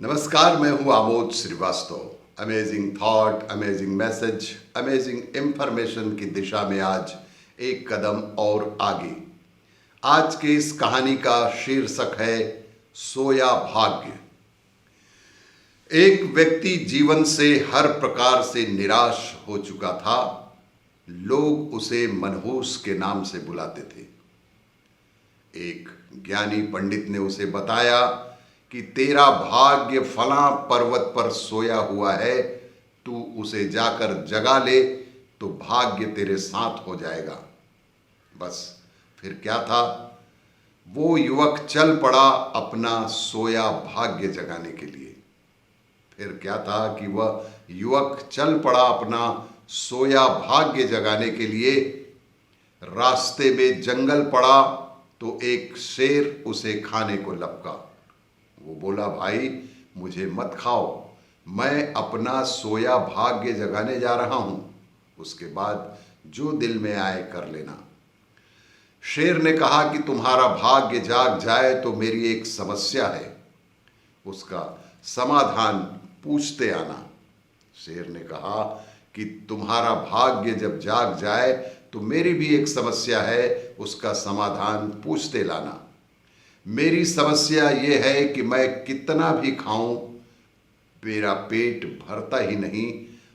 नमस्कार, मैं हूं Amod Srivastava. Amazing thought, amazing message, amazing information की दिशा में आज एक कदम और आगे। आज की इस कहानी का शीर्षक है सोया भाग्य। एक व्यक्ति जीवन से हर प्रकार से निराश हो चुका था। लोग उसे मनहूस के नाम से बुलाते थे। एक ज्ञानी पंडित ने उसे बताया कि तेरा भाग्य फलां पर्वत पर सोया हुआ है, तू उसे जाकर जगा ले तो भाग्य तेरे साथ हो जाएगा। बस फिर क्या था, वो युवक चल पड़ा अपना सोया भाग्य जगाने के लिए। फिर क्या था कि वह युवक चल पड़ा अपना सोया भाग्य जगाने के लिए। रास्ते में जंगल पड़ा तो एक शेर उसे खाने को लपका। वो बोला, भाई मुझे मत खाओ, मैं अपना सोया भाग्य जगाने जा रहा हूं, उसके बाद जो दिल में आए कर लेना। शेर ने कहा कि तुम्हारा भाग्य जाग जाए तो मेरी एक समस्या है, उसका समाधान पूछते आना। शेर ने कहा कि तुम्हारा भाग्य जब जाग जाए तो मेरी भी एक समस्या है, उसका समाधान पूछते लाना। मेरी समस्या ये है कि मैं कितना भी खाऊं, मेरा पेट भरता ही नहीं,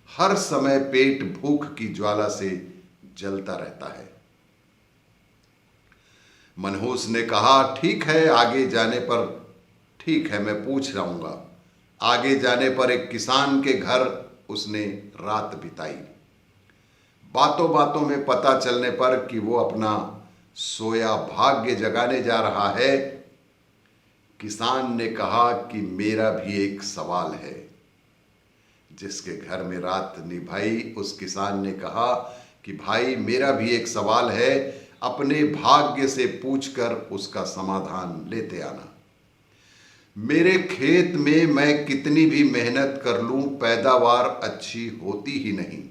हर समय पेट भूख की ज्वाला से जलता रहता है। मनहूस ने कहा, ठीक है, आगे जाने पर ठीक है, मैं पूछ लाऊंगा। आगे जाने पर एक किसान के घर उसने रात बिताई। बातों बातों में पता चलने पर कि वो अपना सोया भाग्य जगाने जा रहा है, किसान ने कहा कि मेरा भी एक सवाल है। जिसके घर में रात निभाई उस किसान ने कहा कि भाई मेरा भी एक सवाल है, अपने भाग्य से पूछकर उसका समाधान लेते आना। मेरे खेत में मैं कितनी भी मेहनत कर लूं, पैदावार अच्छी होती ही नहीं।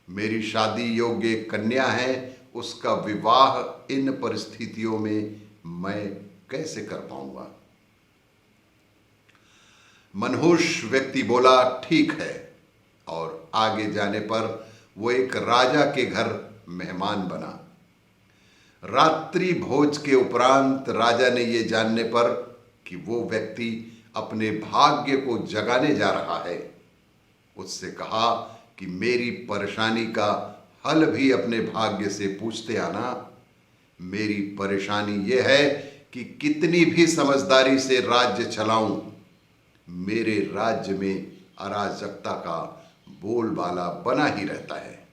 मेरी शादी योग्य कन्या है, उसका विवाह इन परिस्थितियों में मैं कैसे कर पाऊंगा। मनहूस व्यक्ति बोला, ठीक है, और आगे जाने पर वो एक राजा के घर मेहमान बना। रात्रि भोज के उपरांत राजा ने ये जानने पर कि वो व्यक्ति अपने भाग्य को जगाने जा रहा है, उससे कहा कि मेरी परेशानी का हल भी अपने भाग्य से पूछते आना। मेरी परेशानी ये है कि कितनी भी समझदारी से राज्य चलाऊं, मेरे राज्य में अराजकता का बोलबाला बना ही रहता है।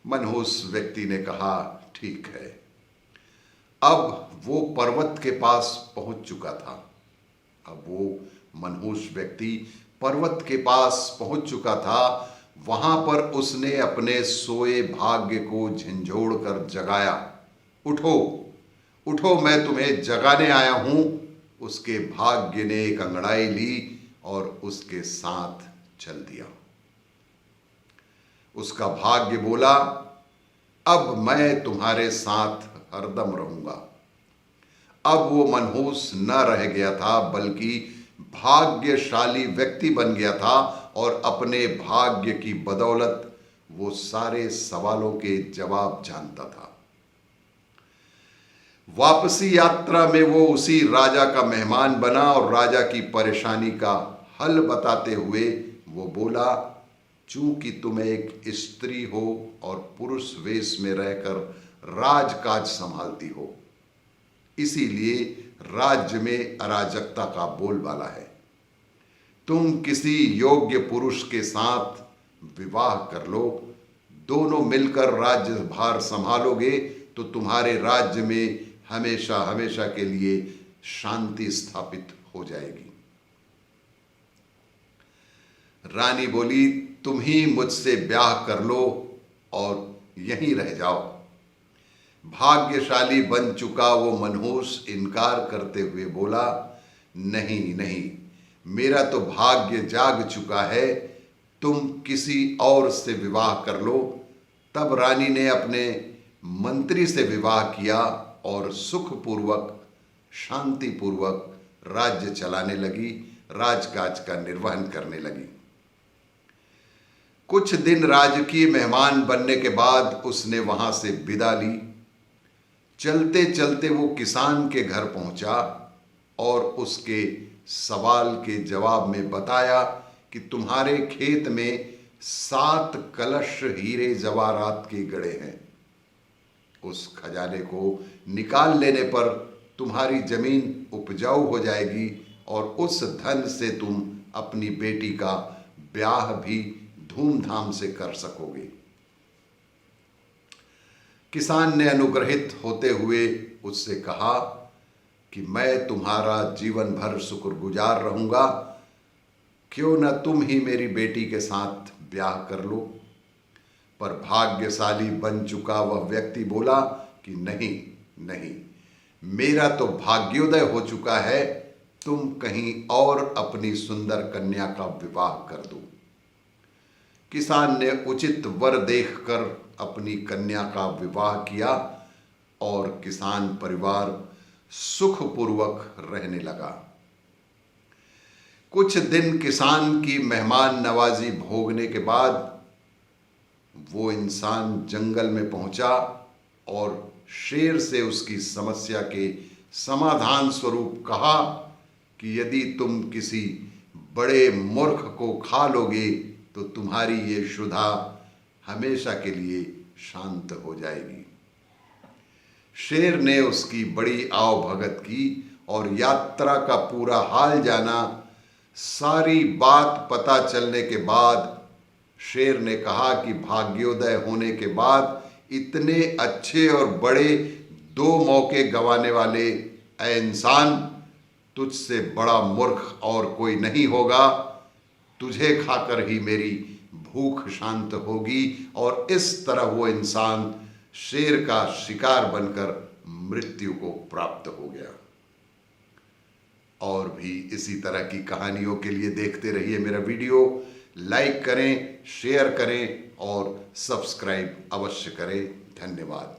मनहूस व्यक्ति ने कहा, ठीक है। अब वो पर्वत के पास पहुंच चुका था। अब वो मनहूस व्यक्ति पर्वत के पास पहुंच चुका था। वहां पर उसने अपने सोए भाग्य को झंझोड़ कर जगाया। उठो उठो, मैं तुम्हें जगाने आया हूं। उसके भाग्य ने एक अंगड़ाई ली और उसके साथ चल दिया। उसका भाग्य बोला, अब मैं तुम्हारे साथ हरदम रहूंगा। अब वो मनहूस न रह गया था, बल्कि भाग्यशाली व्यक्ति बन गया था और अपने भाग्य की बदौलत वो सारे सवालों के जवाब जानता था। वापसी यात्रा में वो उसी राजा का मेहमान बना और राजा की परेशानी का हल बताते हुए वो बोला, चूंकि तुम एक स्त्री हो और पुरुष वेश में रहकर राजकाज संभालती हो, इसीलिए राज्य में अराजकता का बोलबाला है। तुम किसी योग्य पुरुष के साथ विवाह कर लो, दोनों मिलकर राज्य भार संभालोगे तो तुम्हारे राज्य में हमेशा हमेशा के लिए शांति स्थापित हो जाएगी। रानी बोली, तुम ही मुझसे ब्याह कर लो और यहीं रह जाओ। भाग्यशाली बन चुका वो मनहूस इनकार करते हुए बोला, नहीं नहीं, मेरा तो भाग्य जाग चुका है, तुम किसी और से विवाह कर लो। तब रानी ने अपने मंत्री से विवाह किया और सुखपूर्वक शांतिपूर्वक राज्य चलाने लगी। राजकाज का निर्वहन करने लगी। कुछ दिन राजकीय मेहमान बनने के बाद उसने वहां से विदा ली। चलते चलते वो किसान के घर पहुंचा और उसके सवाल के जवाब में बताया कि तुम्हारे खेत में 7 कलश हीरे जवाहरात के गड़े हैं। उस खजाने को निकाल लेने पर तुम्हारी जमीन उपजाऊ हो जाएगी और उस धन से तुम अपनी बेटी का ब्याह भी धूमधाम से कर सकोगे। किसान ने अनुग्रहित होते हुए उससे कहा कि मैं तुम्हारा जीवन भर शुक्रगुजार रहूंगा, क्यों न तुम ही मेरी बेटी के साथ ब्याह कर लो। पर भाग्यशाली बन चुका वह व्यक्ति बोला कि नहीं नहीं, मेरा तो भाग्योदय हो चुका है, तुम कहीं और अपनी सुंदर कन्या का विवाह कर दो। किसान ने उचित वर देखकर अपनी कन्या का विवाह किया और किसान परिवार सुखपूर्वक रहने लगा। कुछ दिन किसान की मेहमान नवाजी भोगने के बाद वो इंसान जंगल में पहुंचा और शेर से उसकी समस्या के समाधान स्वरूप कहा कि यदि तुम किसी बड़े मूर्ख को खा लोगे तो तुम्हारी ये क्षुधा हमेशा के लिए शांत हो जाएगी। शेर ने उसकी बड़ी आवभगत की और यात्रा का पूरा हाल जाना। सारी बात पता चलने के बाद शेर ने कहा कि भाग्योदय होने के बाद इतने अच्छे और बड़े 2 मौके गंवाने वाले ऐ इंसान, तुझसे बड़ा मूर्ख और कोई नहीं होगा। तुझे खाकर ही मेरी भूख शांत होगी। और इस तरह वो इंसान शेर का शिकार बनकर मृत्यु को प्राप्त हो गया। और भी इसी तरह की कहानियों के लिए देखते रहिए मेरा वीडियो। लाइक करें, शेयर करें और सब्सक्राइब अवश्य करें। धन्यवाद।